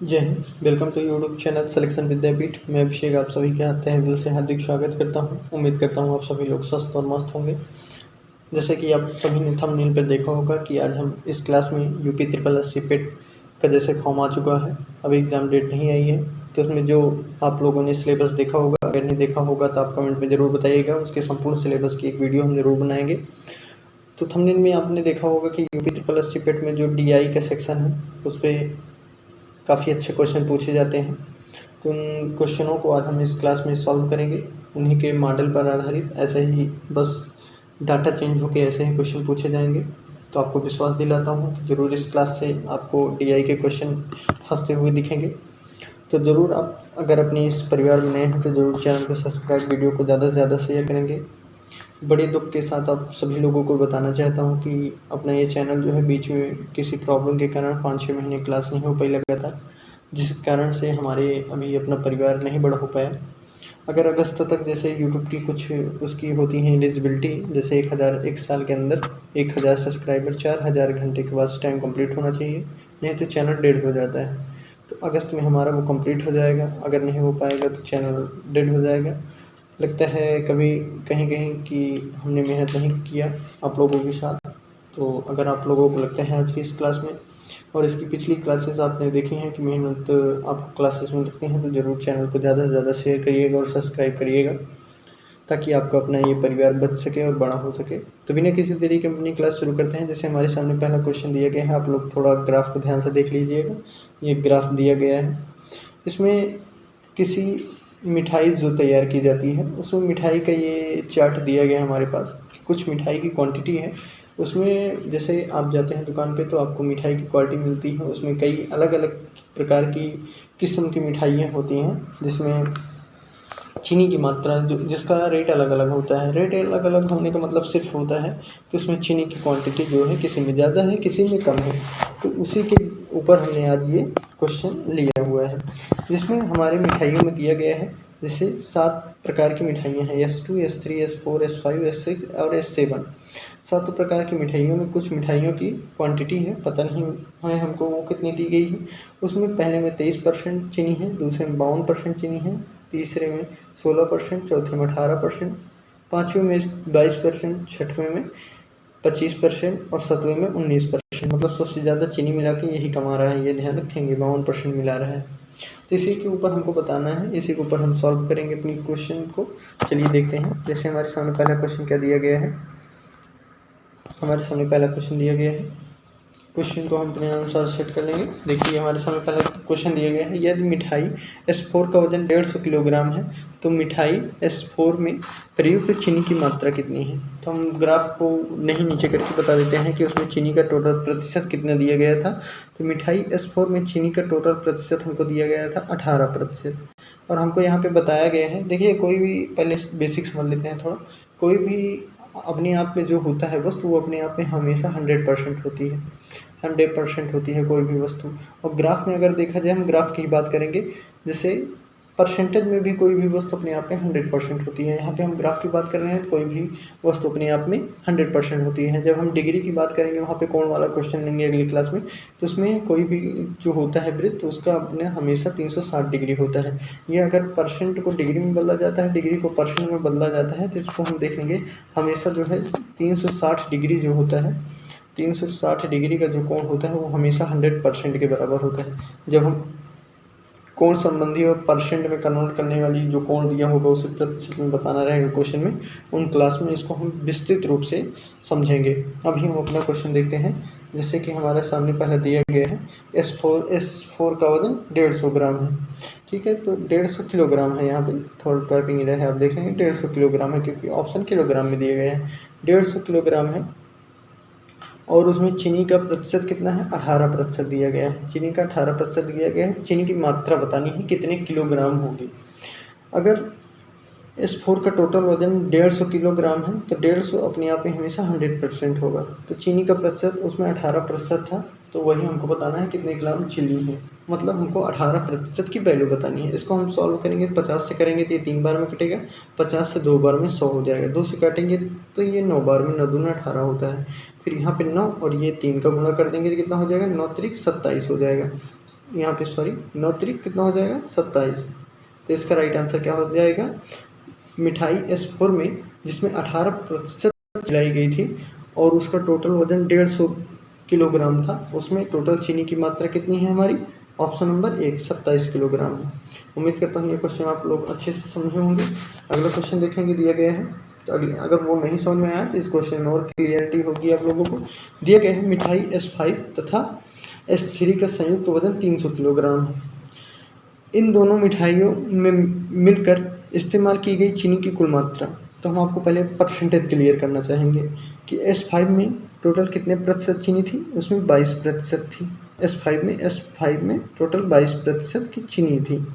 जय Hind. Welcome to YouTube channel selection Vidyapeeth. मैं अभिषेक आप सभी का तहे दिल से हार्दिक स्वागत करता हूं। उम्मीद करता हूं आप सभी लोग स्वस्थ और मस्त होंगे। जैसे कि आप सभी ने थंबनेल पर देखा होगा कि आज हम इस क्लास में यूपी ट्रिपल एस सी पेट का जैसे फॉर्म आ चुका है, अभी एग्ज़ाम डेट नहीं आई है, तो उसमें जो आप लोगों ने सिलेबस देखा होगा, अगर नहीं देखा होगा तो आप कमेंट में ज़रूर बताइएगा। उसके संपूर्ण सिलेबस की एक वीडियो हम ज़रूर बनाएंगे। तो थंबनेल में आपने देखा होगा कि यूपी ट्रिपल एस सी पेट में जो DI का सेक्शन है उस पर काफ़ी अच्छे क्वेश्चन पूछे जाते हैं। तो उन क्वेश्चनों को आज हम इस क्लास में सॉल्व करेंगे। उन्हीं के मॉडल पर आधारित ऐसे ही बस डाटा चेंज होकर ऐसे ही क्वेश्चन पूछे जाएंगे। तो आपको विश्वास दिलाता हूँ कि ज़रूर इस क्लास से आपको DI के क्वेश्चन फंसते हुए दिखेंगे। तो ज़रूर आप अगर अपने इस परिवार में नए हैं तो ज़रूर चैनल को सब्सक्राइब, वीडियो को ज़्यादा से ज़्यादा शेयर करेंगे। बड़े दुख के साथ आप सभी लोगों को बताना चाहता हूँ कि अपना ये चैनल जो है बीच में किसी प्रॉब्लम के कारण 5-6 महीने क्लास नहीं हो पाई लगातार, जिस कारण से हमारे अभी अपना परिवार नहीं बढ़ हो पाया। अगर अगस्त तक जैसे यूट्यूब की कुछ उसकी होती है एलिजिबिलिटी, जैसे 1000 एक साल के अंदर 1000 सब्सक्राइबर 4000 घंटे के बाद टाइम कंप्लीट होना चाहिए, नहीं तो चैनल डेड हो जाता है। तो अगस्त में हमारा वो कंप्लीट हो जाएगा। अगर नहीं हो पाएगा तो चैनल डेड हो जाएगा। लगता है कभी कहीं कहीं कि हमने मेहनत नहीं किया आप लोगों के साथ। तो अगर आप लोगों को लगता है आज की इस क्लास में और इसकी पिछली क्लासेस आपने देखी हैं कि मेहनत आपको क्लासेस में लगती हैं, तो ज़रूर चैनल को ज़्यादा से ज़्यादा शेयर करिएगा और सब्सक्राइब करिएगा, ताकि आपका अपना ये परिवार बच सके और बड़ा हो सके। तो बिना किसी देरी के अपनी क्लास शुरू करते हैं। जैसे हमारे सामने पहला क्वेश्चन दिया गया है, आप लोग थोड़ा ग्राफ को ध्यान से देख लीजिएगा। ये ग्राफ दिया गया है, इसमें किसी मिठाई जो तैयार की जाती है उसमें मिठाई का ये चार्ट दिया गया है हमारे पास। कुछ मिठाई की क्वांटिटी है, उसमें जैसे आप जाते हैं दुकान पे तो आपको मिठाई की क्वालिटी मिलती है। उसमें कई अलग अलग प्रकार की किस्म की मिठाइयाँ होती हैं, जिसमें चीनी की मात्रा जो जिसका रेट अलग अलग होता है। रेट अलग अलग होने का मतलब सिर्फ होता है कि उसमें चीनी की क्वांटिटी जो है किसी में ज़्यादा है, किसी में कम है। तो उसी के ऊपर हमने आज ये क्वेश्चन लिया हुआ है, जिसमें हमारे मिठाइयों में दिया गया है जैसे 7 प्रकार की मिठाइयाँ हैं, S2, S3, S4, S5, S6 और S7। 7 प्रकार की मिठाइयों में कुछ मिठाइयों की क्वांटिटी है, पता नहीं है हमको वो कितनी दी गई है। उसमें पहले में 23% चीनी है, दूसरे में 52% चीनी है, तीसरे में 16%, चौथे में 18%, पाँचवें में 22%, छठवें में 25% और 7वें में 19%। मतलब सबसे ज़्यादा चीनी मिला के यही कमा रहा है, ये ध्यान रखेंगे। 52% मिला रहा है। तो इसी के ऊपर हमको बताना है, इसी के ऊपर हम सॉल्व करेंगे अपनी क्वेश्चन को। चलिए देखते हैं। जैसे हमारे सामने पहला क्वेश्चन क्या दिया गया है, हमारे सामने पहला क्वेश्चन दिया गया है। क्वेश्चन को हम अपने अनुसार सेट कर लेंगे। देखिए हमारे सामने पहला क्वेश्चन दिया गया है, यदि मिठाई S4 का वजन 150 किलोग्राम है तो मिठाई S4 में प्रयुक्त चीनी की मात्रा कितनी है। तो हम ग्राफ को नहीं नीचे करके बता देते हैं कि उसमें चीनी का टोटल प्रतिशत कितना दिया गया था। तो मिठाई S4 में चीनी का टोटल प्रतिशत हमको दिया गया था 18%, और हमको यहाँ पे बताया गया है। देखिए कोई भी, पहले बेसिक समझ लेते हैं थोड़ा। कोई भी अपने आप में जो होता है वस्तु, वो अपने आप में हमेशा 100% होती है। 100% होती है कोई भी वस्तु। और ग्राफ में अगर देखा जाए, हम ग्राफ की बात करेंगे, जैसे परसेंटेज में भी कोई भी वस्तु अपने आप में 100% होती है। यहाँ पे हम ग्राफ की बात कर रहे हैं तो कोई भी वस्तु अपने आप में 100% होती है। जब हम डिग्री की बात करेंगे, वहाँ पे कोण वाला क्वेश्चन लेंगे अगली क्लास में, तो उसमें कोई भी जो होता है वृत्त, तो उसका अपने हमेशा 360 डिग्री होता है। ये अगर परसेंट को डिग्री में बदला जाता है, डिग्री को परसेंट में बदला जाता है, तो इसको हम देखेंगे हमेशा जो है 360 डिग्री जो होता है, 360 डिग्री का जो कोण होता है वो हमेशा 100% के बराबर होता है। जब हम कोण संबंधी और परसेंट में कन्वर्ट करने वाली जो कोण दिया होगा उसे प्रतिशत में बताना रहेगा क्वेश्चन में, उन क्लास में इसको हम विस्तृत रूप से समझेंगे। अभी हम अपना क्वेश्चन देखते हैं। जैसे कि हमारे सामने पहले दिया गया है S4 का वजन 150 ग्राम है। ठीक है, तो 150 किलोग्राम है। यहाँ पे थोड़ा टाइपिंग इधर है, आप देखेंगे 150 किलोग्राम है, क्योंकि ऑप्शन किलोग्राम में दिए गए हैं। 150 किलोग्राम है और उसमें चीनी का प्रतिशत कितना है, 18% दिया गया है। चीनी का 18% दिया गया है। चीनी की मात्रा बतानी है कितने किलोग्राम होगी। अगर S4 का टोटल वजन 150 किलोग्राम है तो 150 अपने आप में हमेशा 100% होगा। तो चीनी का प्रतिशत उसमें 18% था, तो वही हमको बताना है कितने ग्राम चीनी है। मतलब हमको 18% की वैल्यू बतानी है। इसको हम सॉल्व करेंगे, 50 से करेंगे तो ये 3 बार में कटेगा, 50 से 2 बार में 100 हो जाएगा, 2 से काटेंगे तो ये 9 बार में, 9 दूना 18 होता है। फिर यहाँ पे 9 और ये 3 का गुणा कर देंगे तो कितना हो जाएगा, 9 त्रिक 27 हो जाएगा। यहाँ पे सॉरी 9 त्रिक कितना हो जाएगा 27। तो इसका राइट आंसर क्या हो जाएगा, मिठाई S4 में जिसमें 18% मिलाई गई थी और उसका टोटल वजन 150 किलोग्राम था, उसमें टोटल चीनी की मात्रा कितनी है हमारी, ऑप्शन नंबर 1 27 किलोग्राम है। उम्मीद करता हूँ ये क्वेश्चन आप लोग अच्छे से समझे होंगे। अगला क्वेश्चन देखेंगे, दिया गया है तो अगर वो नहीं समझ में आया तो इस क्वेश्चन में और क्लियरिटी होगी आप लोगों को। दिया गया है मिठाई S5 तथा S3 का संयुक्त वजन 300 किलोग्राम है। इन दोनों मिठाइयों में मिलकर इस्तेमाल की गई चीनी की कुल मात्रा, तो हम आपको पहले परसेंटेज क्लियर करना चाहेंगे कि S5 में टोटल कितने प्रतिशत चीनी थी, उसमें 22% थी। S5 में टोटल 22% की चीनी थी।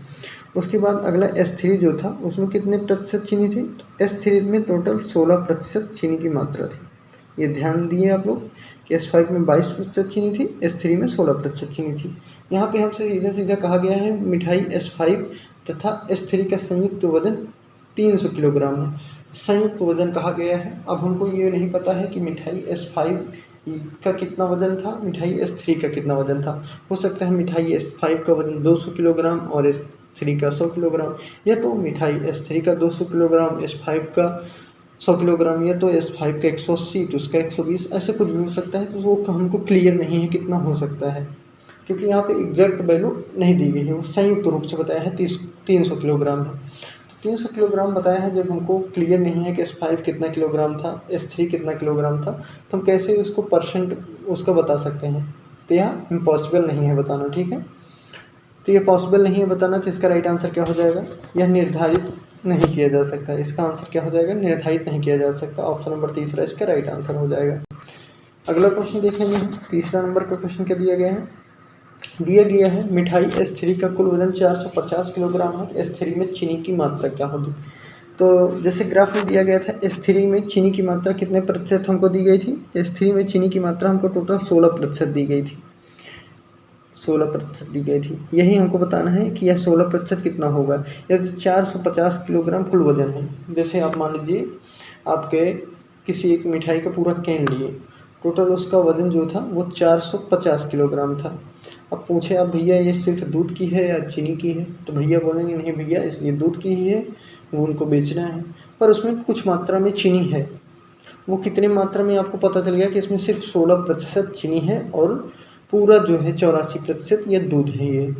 उसके बाद अगला S3 जो था उसमें कितने प्रतिशत चीनी थी, तो S3 में टोटल 16% चीनी की मात्रा थी। ये ध्यान दिए आप लोग कि S5 में 22% चीनी थी, S3 में 16% चीनी थी। यहाँ पे हमसे सीधा सीधा कहा गया है मिठाई S5 तथा S3 का संयुक्त वजन 300 किलोग्राम है। संयुक्त वजन कहा गया है। अब हमको ये नहीं पता है कि मिठाई S5 का कितना वजन था, मिठाई S3 का कितना वजन था। हो सकता है मिठाई S5 का वजन 200 किलोग्राम और S3 का 100 किलोग्राम, या तो मिठाई S3 का 200 किलोग्राम S5 का 100 किलोग्राम, या तो S5 का 180 तो उसका 120, ऐसे कुछ भी हो सकता है। तो वो हमको क्लियर नहीं है कितना हो सकता है, क्योंकि यहाँ पे एग्जैक्ट वैल्यू नहीं दी गई है। वो संयुक्त रूप से बताया है 300 किलोग्राम है। तो 300 किलोग्राम बताया है। जब हमको क्लियर नहीं है कि S5 कितना किलोग्राम था, S3 कितना किलोग्राम था, तो हम कैसे उसको परसेंट उसका बता सकते हैं। तो यह इम्पॉसिबल नहीं है बताना, ठीक है। तो ये पॉसिबल नहीं है बताना, तो इसका राइट आंसर क्या हो जाएगा, यह निर्धारित नहीं किया जा सकता। इसका आंसर क्या हो जाएगा, निर्धारित नहीं किया जा सकता। ऑप्शन नंबर तीसरा इसका राइट आंसर हो जाएगा। अगला क्वेश्चन देखेंगे हम। तीसरा नंबर का क्वेश्चन क्या दिया गया है, दिया गया है मिठाई S3 का कुल वजन 450 किलोग्राम है। S3 में चीनी की मात्रा क्या होगी। तो जैसे ग्राफ में दिया गया था S3 में चीनी की मात्रा कितने प्रतिशत हमको दी गई थी, S3 में चीनी की मात्रा हमको टोटल 16% दी गई थी। 16% दी गई थी। यही हमको बताना है कि यह 16% कितना होगा। यदि 450 किलोग्राम कुल वजन है, जैसे आप मान लीजिए आपके किसी एक मिठाई का पूरा कैन लिए, टोटल उसका वजन जो था वो 450 किलोग्राम था। अब पूछे आप भैया ये सिर्फ दूध की है या चीनी की है, तो भैया बोलेंगे नहीं भैया ये दूध की ही है, वो उनको बेचना है, पर उसमें कुछ मात्रा में चीनी है। वो कितने मात्रा में आपको पता चल गया कि इसमें सिर्फ 16% चीनी है और पूरा जो है 84% ये दूध है ये।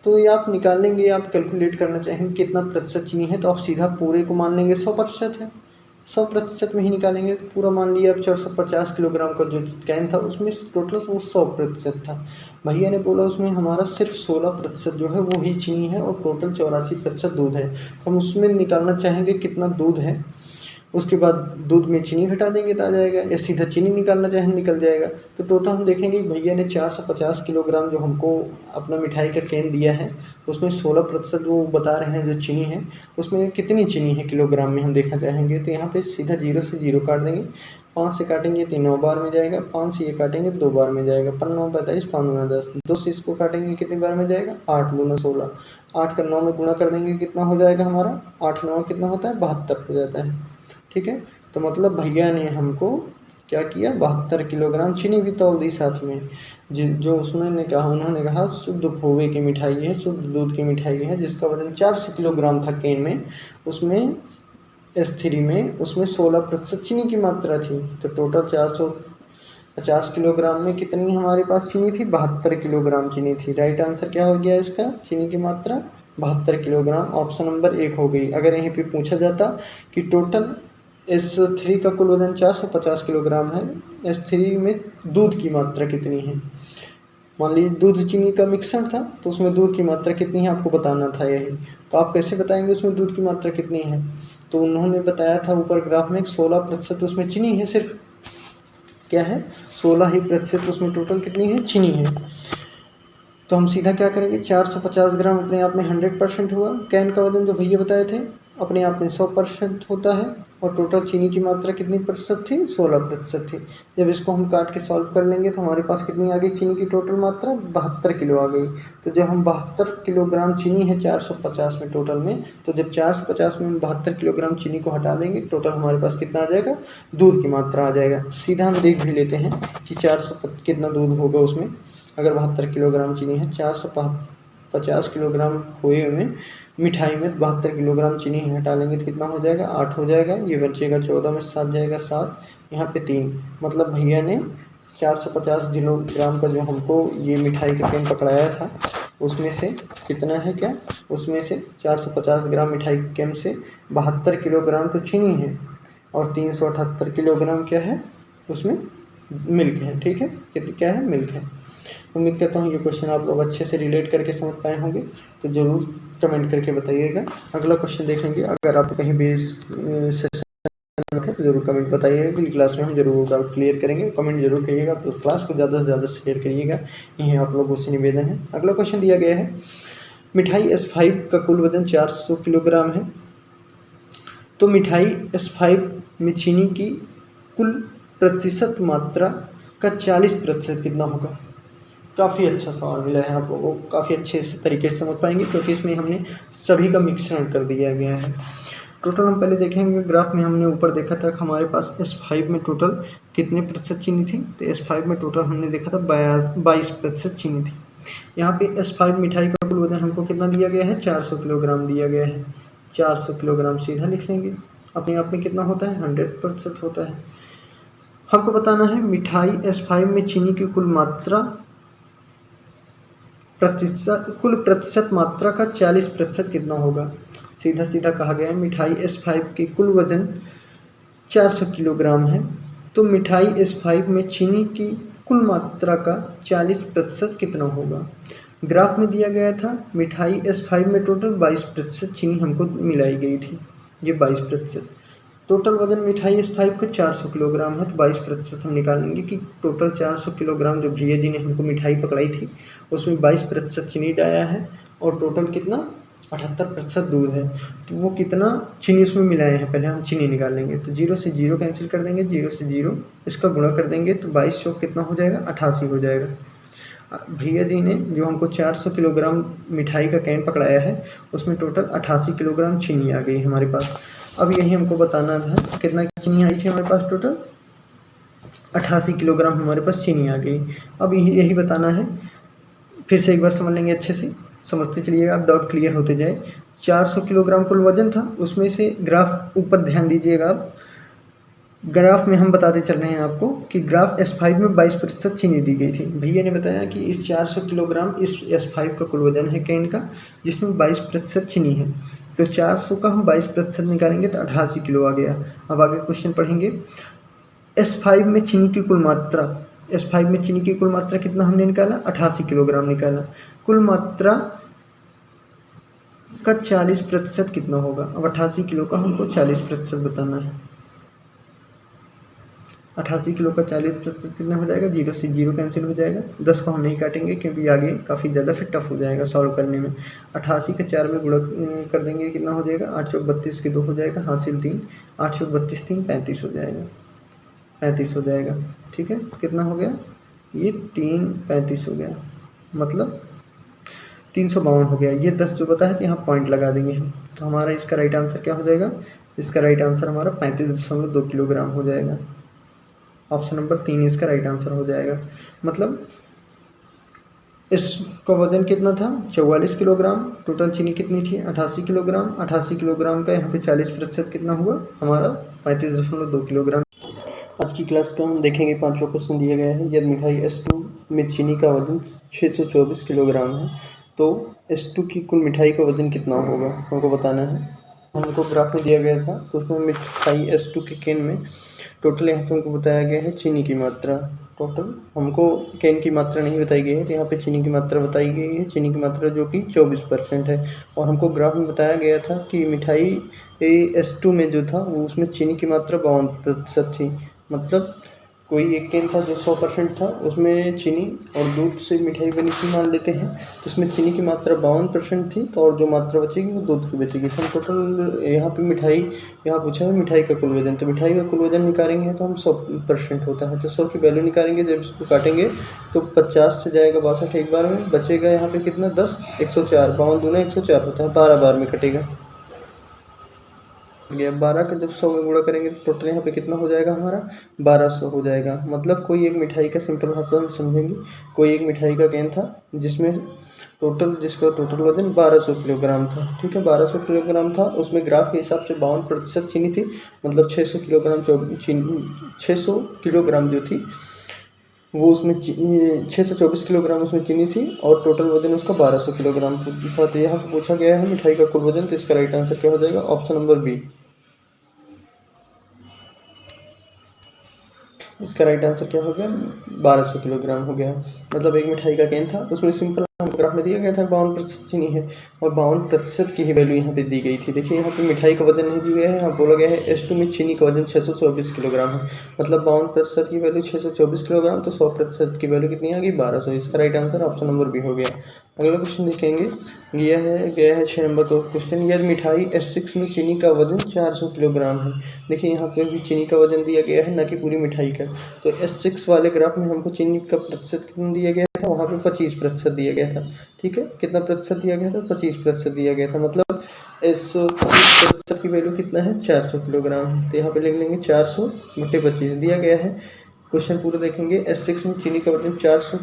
तो ये आप निकाल लेंगे, आप कैलकुलेट करना चाहेंगे कितना प्रतिशत चीनी है, तो आप सीधा पूरे को मान लेंगे 100% है। 100% में ही निकालेंगे तो पूरा मान लिया आप 450 किलोग्राम का जो कैन था उसमें टोटल वो 100% था। भैया ने बोला उसमें हमारा सिर्फ 16% जो है वो ही चीनी है और टोटल 84% दूध है। हम उसमें निकालना चाहेंगे कितना दूध है, उसके बाद दूध में चीनी घटा देंगे तो आ जाएगा, या सीधा चीनी निकालना चाहें निकल जाएगा। तो टोटल हम देखेंगे भैया ने 450 किलोग्राम जो हमको अपना मिठाई का कैन दिया है उसमें 16% वो बता रहे हैं जो चीनी है, उसमें कितनी चीनी है किलोग्राम में हम देखना चाहेंगे। तो यहाँ पे सीधा 0 से 0 काट देंगे, 5 से काटेंगे तो 9 बार में जाएगा, 5 से ये काटेंगे 2 बार में जाएगा, 5 9 45, 5 9 10, 2 से इसको काटेंगे कितनी बार में जाएगा, 8 दूना 16, 8 का 9 में गुणा कर देंगे कितना हो जाएगा हमारा, 8 9 कितना होता है 72 हो जाता है, ठीक है। तो मतलब भैया ने हमको क्या किया, 72 किलोग्राम चीनी भी तौल दी साथ में। जो उन्होंने कहा शुद्ध खोवे की मिठाई है, शुद्ध दूध की मिठाई है जिसका वजन 400 किलोग्राम था कैन में, उसमें S3 में उसमें 16% चीनी की मात्रा थी। तो टोटल 450 किलोग्राम में कितनी हमारे पास चीनी थी, 72 किलोग्राम चीनी थी। राइट आंसर क्या हो गया इसका, चीनी की मात्रा 72 किलोग्राम, ऑप्शन नंबर 1 हो गई। अगर यहीं पे पूछा जाता कि टोटल S3 का कुल वजन 450 किलोग्राम है, S3 में दूध की मात्रा कितनी है, मान लीजिए दूध चीनी का मिक्सर था तो उसमें दूध की मात्रा कितनी है आपको बताना था यही। तो आप कैसे बताएंगे उसमें दूध की मात्रा कितनी है, तो उन्होंने बताया था ऊपर ग्राफ में 16% उसमें चीनी है, सिर्फ क्या है 16 ही प्रतिशत उसमें टोटल कितनी है चीनी है। तो हम सीधा क्या करेंगे, 450 ग्राम अपने आप में 100% हुआ। कैन का वजन जो भैया बताए थे अपने आप में 100% होता है, और टोटल चीनी की मात्रा कितनी प्रतिशत थी, 16% थी। जब इसको हम काट के सॉल्व कर लेंगे तो हमारे पास कितनी आ गई चीनी की टोटल मात्रा, 72 किलो आ गई। तो जब हम 72 किलोग्राम चीनी है 450 में टोटल में, तो जब 450 में 72 किलोग्राम चीनी को हटा देंगे टोटल हमारे पास कितना आ जाएगा, दूध की मात्रा आ जाएगा। सीधा हम देख भी लेते हैं कि 400 कितना दूध होगा उसमें। अगर 72 किलोग्राम चीनी है, 450 किलोग्राम खोए में मिठाई में 72 किलोग्राम चीनी हटा लेंगे तो कितना हो जाएगा, 8 हो जाएगा। ये बचेगा 14 में 7 जाएगा 7, यहाँ पे 3। मतलब भैया ने 450 किलोग्राम का जो हमको ये मिठाई का कैन पकड़ाया था उसमें से कितना है, क्या उसमें से 450 ग्राम मिठाई के कैन से 72 किलोग्राम तो चीनी है और 378 किलोग्राम क्या है उसमें मिल्क है। ठीक है, क्या है, मिल्क है। उम्मीद करता हूँ ये क्वेश्चन आप लोग अच्छे से रिलेट करके समझ पाए होंगे, तो ज़रूर कमेंट करके बताइएगा। अगला क्वेश्चन देखेंगे। अगर आप कहीं भी सेशन है तो जरूर कमेंट बताइएगा, कि क्लास में हम जरूर डाउट क्लियर करेंगे। कमेंट जरूर करिएगा, तो क्लास को ज़्यादा से ज़्यादा शेयर करिएगा, यही आप लोगों से निवेदन है। अगला क्वेश्चन दिया गया है, मिठाई S5 का कुल वजन 400 किलोग्राम है, तो मिठाई S5 में चीनी की कुल प्रतिशत मात्रा का 40% कितना होगा। काफ़ी अच्छा सवाल मिला है आप लोगों को, काफ़ी अच्छे तरीके से समझ पाएंगे, क्योंकि इसमें हमने सभी का मिश्रण कर दिया गया है। टोटल हम पहले देखेंगे, ग्राफ में हमने ऊपर देखा था हमारे पास S5 में टोटल कितने प्रतिशत चीनी थी, तो S5 में टोटल हमने देखा था 22% चीनी थी। यहाँ पे S5 मिठाई का कुल वजन हमको कितना दिया गया है, 400 किलोग्राम दिया गया है। 400 किलोग्राम सीधा लिख लेंगे, अपने आप में कितना होता है, 100% होता है। हमको बताना है मिठाई S5 में चीनी की कुल प्रतिशत मात्रा का 40% कितना होगा। सीधा सीधा कहा गया है मिठाई S5 की कुल वजन 400 किलोग्राम है, तो मिठाई S5 में चीनी की कुल मात्रा का 40% कितना होगा। ग्राफ में दिया गया था मिठाई S5 में टोटल 22% चीनी हमको मिलाई गई थी, ये 22%। टोटल वजन मिठाई S5 का 400 किलोग्राम है, तो 22% हम निकालेंगे कि टोटल 400 किलोग्राम जो भैया जी ने हमको मिठाई पकड़ाई थी उसमें 22% चीनी डाला है, और टोटल कितना 78% दूध है, तो वो कितना चीनी उसमें मिलाए हैं, पहले हम चीनी निकाल लेंगे। तो 0 से 0 कैंसिल कर देंगे, 0 से 0 इसका गुणा कर देंगे, तो 22 चौक कितना हो जाएगा, 88 हो जाएगा। भैया जी ने जो हमको 400 किलोग्राम मिठाई का कैन पकड़ाया है उसमें टोटल 88 किलोग्राम चीनी आ गई हमारे पास। अब यही हमको बताना था कितना चीनी आई थी हमारे पास, टोटल 88 किलोग्राम हमारे पास चीनी आ गई। अब यही बताना है, फिर से एक बार समझ लेंगे अच्छे से, समझते चलिएगा, आप डाउट क्लियर होते जाए। 400 किलोग्राम कुल वजन था, उसमें से ग्राफ ऊपर ध्यान दीजिएगा आप, ग्राफ में हम बताते चल रहे हैं आपको कि ग्राफ S5 में 22% चीनी दी गई थी। भैया ने बताया कि इस 400 किलोग्राम इस S5 का कुल वजन है कैन का, जिसमें 22% चीनी है, तो 400 का हम 22% निकालेंगे तो 88 किलो आ गया। अब आगे क्वेश्चन पढ़ेंगे। S5 में चीनी की कुल मात्रा, S5 में चीनी की कुल मात्रा कितना हमने निकाला, 88 किलोग्राम निकाला। कुल मात्रा का 40% कितना होगा। अब 88 किलो का हमको 40% बताना है। 88 किलो का 40% कितना हो जाएगा, 0 से 0 कैंसिल हो जाएगा। 10 को हम नहीं काटेंगे क्योंकि आगे काफ़ी ज़्यादा फिर टफ हो जाएगा सॉल्व करने में। 88 का 4 में गुणा कर देंगे, कितना हो जाएगा, 8 चौक 32 के 2 हो जाएगा, हासिल 3, 8 चौक 32 3 35 हो जाएगा, 35 हो जाएगा। ठीक है, कितना हो गया, ये 3 35 हो गया, मतलब 352 हो गया। ये 10 जो बता है तो यहाँ पॉइंट लगा देंगे हम, तो हमारा इसका राइट आंसर क्या हो जाएगा, इसका राइट आंसर हमारा 35.2 किलोग्राम हो जाएगा। ऑप्शन नंबर 3 इसका राइट आंसर हो जाएगा। मतलब इसका वजन कितना था, 44 किलोग्राम। टोटल चीनी कितनी थी, 88 किलोग्राम। 88 किलोग्राम का यहाँ पे 40% कितना हुआ हमारा, 35.2 किलोग्राम। आज की क्लास का हम देखेंगे 5वां क्वेश्चन दिया गया है। यदि मिठाई S2 में चीनी का वजन 624 किलोग्राम है, तो S2 की कुल मिठाई का वजन कितना होगा, हमको बताना है। हमको ग्राफ में दिया गया था, तो उसमें मिठाई S2 के कैन में टोटल यहाँ पे हमको बताया गया है चीनी की मात्रा। टोटल हमको कैन की मात्रा नहीं बताई गई है, तो यहाँ पे चीनी की मात्रा बताई गई है। चीनी की मात्रा जो कि 24% है, और हमको ग्राफ में बताया गया था कि मिठाई S2 में जो था वो उसमें चीनी की मात्रा 52% थी। मतलब कोई एक कैन था जो 100% था, उसमें चीनी और दूध से मिठाई बनी थी मान लेते हैं, तो उसमें चीनी की मात्रा 52% थी, तो और जो मात्रा बचेगी वो दूध की बचेगी। तो हम टोटल यहाँ पे मिठाई, यहाँ पूछा है मिठाई का कुल वजन, तो मिठाई का कुल वजन निकालेंगे तो हम 100% होता है, तो 100 की वैल्यू निकालेंगे। जब इसको काटेंगे तो 50 से जाएगा 62 एक बार में, बचेगा यहाँ पे कितना 10, 104, 52 दूना 104 होता है, 12 बार में कटेगा। गया। 12 का जब 100 में गुणा करेंगे तो टोटल यहाँ पे कितना हो जाएगा हमारा 1200 हो जाएगा। मतलब कोई एक मिठाई का सिंपल भाषा में समझेंगे, कोई एक मिठाई का केन था जिसका टोटल वजन 1200 किलोग्राम था। ठीक है, 1200 किलोग्राम था। उसमें ग्राफ के हिसाब से 52% चीनी थी, मतलब 600 किलोग्राम जो थी वो उसमें 624 किलोग्राम उसमें चीनी थी और टोटल वजन उसका 1200 किलोग्राम था। तो यहाँ पूछा गया है मिठाई का कुल वजन, तो इसका राइट आंसर क्या हो जाएगा? Option number B. इसका राइट आंसर क्या हो गया? 1200 किलोग्राम हो गया। मतलब एक मिठाई का केन था, उसमें सिंपल ग्राफ में दिया गया था 52% चीनी है और 52% की ही वैल्यू यहाँ पे दी गई थी। देखिए यहाँ पे मिठाई का वजन नहीं दिया गया है, यहाँ बोला गया है S2 में चीनी का वजन 624 किलोग्राम है। मतलब 52% की वैल्यू 624 किलोग्राम, तो 100% की वैल्यू कितनी आ गई? 1200। इसका right answer option number B हो गया। अगला क्वेश्चन देखेंगे, गया है 6 नंबर का क्वेश्चन। यदि मिठाई S6 में चीनी का वजन 400 किलोग्राम है। देखिए यहाँ पे भी चीनी का वजन दिया गया है, न कि पूरी मिठाई का। तो S6 वाले ग्राफ में हमको चीनी का प्रतिशत कितना दिया गया था? वहाँ पे 25% दिया गया था। ठीक है, कितना प्रतिशत दिया गया था? 25% दिया गया था। मतलब इस 25% की वैल्यू कितना है? 400 किलोग्राम। तो यहाँ पे लिख लेंगे 400 बटे 25 दिया गया है। क्वेश्चन पूरा देखेंगे। S6 में चीनी का वजन 400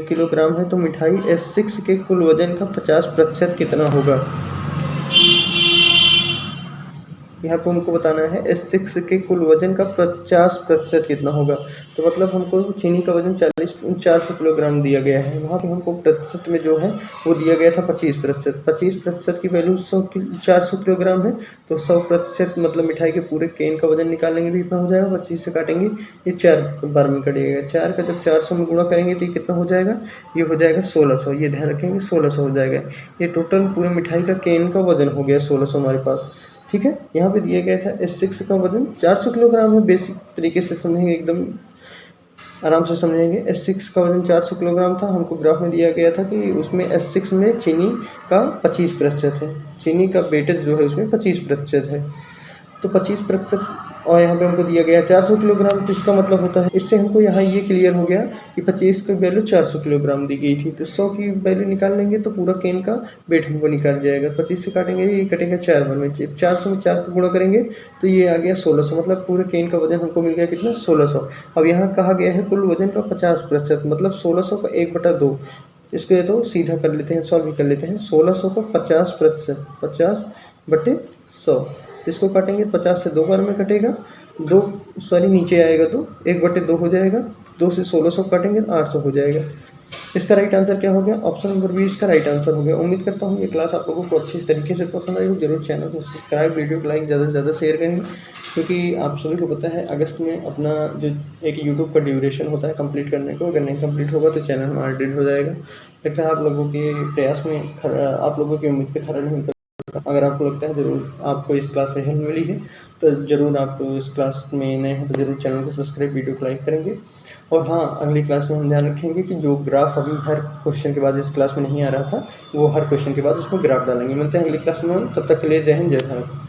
किलोग्राम है, तो मिठाई S6 के कुल वजन का 50% कितना होगा? यहाँ पे हमको बताना है S6 के कुल वजन का 50% कितना होगा। तो मतलब हमको चीनी का वजन 400 किलोग्राम दिया गया है, वहाँ पे हमको प्रतिशत में जो है वो दिया गया था 25%। 25% की वैल्यू 400 किलोग्राम है, तो 100% मतलब मिठाई के पूरे केन का वजन निकालेंगे तो कितना हो जाएगा? 25 से काटेंगे, ये 4 बार में कटेगा। 4 का जब 400 में गुणा करेंगे तो ये कितना हो जाएगा? ये हो जाएगा 1600। ये ध्यान रखेंगे 1600 हो जाएगा। ये टोटल पूरे मिठाई का केन का वजन हो गया 1600 हमारे पास। ठीक है, यहाँ पे दिया गया था S6 का वजन 400 किलोग्राम है। बेसिक तरीके से समझेंगे, एकदम आराम से समझेंगे। S6 का वजन 400 किलोग्राम था। हमको ग्राफ में दिया गया था कि उसमें S6 में चीनी का 25% है, चीनी का वेटेज जो है उसमें 25% है। तो 25% और यहाँ पे हमको दिया गया 400 किलोग्राम। तो इसका मतलब होता है, इससे हमको यहाँ ये क्लियर हो गया कि 25 की वैल्यू 400 किलोग्राम दी गई थी। तो 100 की वैल्यू निकाल लेंगे तो पूरा केन का वेट हमको निकाल जाएगा। 25 से काटेंगे, ये कटेगा 4 बार में। 400 में 4 का गुणा करेंगे तो ये आ गया 1600। मतलब पूरे केन का वजन हमको मिल गया कितना? 1600। अब यहाँ कहा गया है कुल वजन का 50%, मतलब 1600 का 1/2। इसको ये तो सीधा कर लेते हैं, सॉल्व भी कर लेते हैं। 1600 का 50%, 50/100। इसको काटेंगे 50 से 2 बार में कटेगा, 2 सॉरी नीचे आएगा तो 1/2 हो जाएगा। 2 से 1600 काटेंगे तो 800 हो जाएगा। इसका राइट आंसर क्या हो गया? ऑप्शन नंबर बी इसका राइट आंसर हो गया। उम्मीद करता हूँ ये क्लास आप लोगों को अच्छी तरीके से पसंद आई हो। जरूर चैनल को सब्सक्राइब, वीडियो को लाइक, ज़्यादा से ज़्यादा शेयर करेंगे, क्योंकि आप सभी को पता है अगस्त में अपना जो एक यूट्यूब का ड्यूरेशन होता है कंप्लीट करने को, अगर नहीं कंप्लीट होगा तो चैनल हमारा डिलीट हो जाएगा। लगता है आप लोगों के प्रयास में आप लोगों की उम्मीद पर खरा नहीं उतरा। अगर आपको लगता है ज़रूर आपको इस क्लास में हेल्प मिली है, तो ज़रूर आप इस क्लास में नए हैं तो ज़रूर चैनल को सब्सक्राइब, वीडियो को लाइक करेंगे। और हाँ, अगली क्लास में हम ध्यान रखेंगे कि जो ग्राफ अभी हर क्वेश्चन के बाद इस क्लास में नहीं आ रहा था, वो हर क्वेश्चन के बाद उसमें ग्राफ डालेंगे। मिलते हैं अगली क्लास में, तब तक के लिए जय हिंद, जय भारत।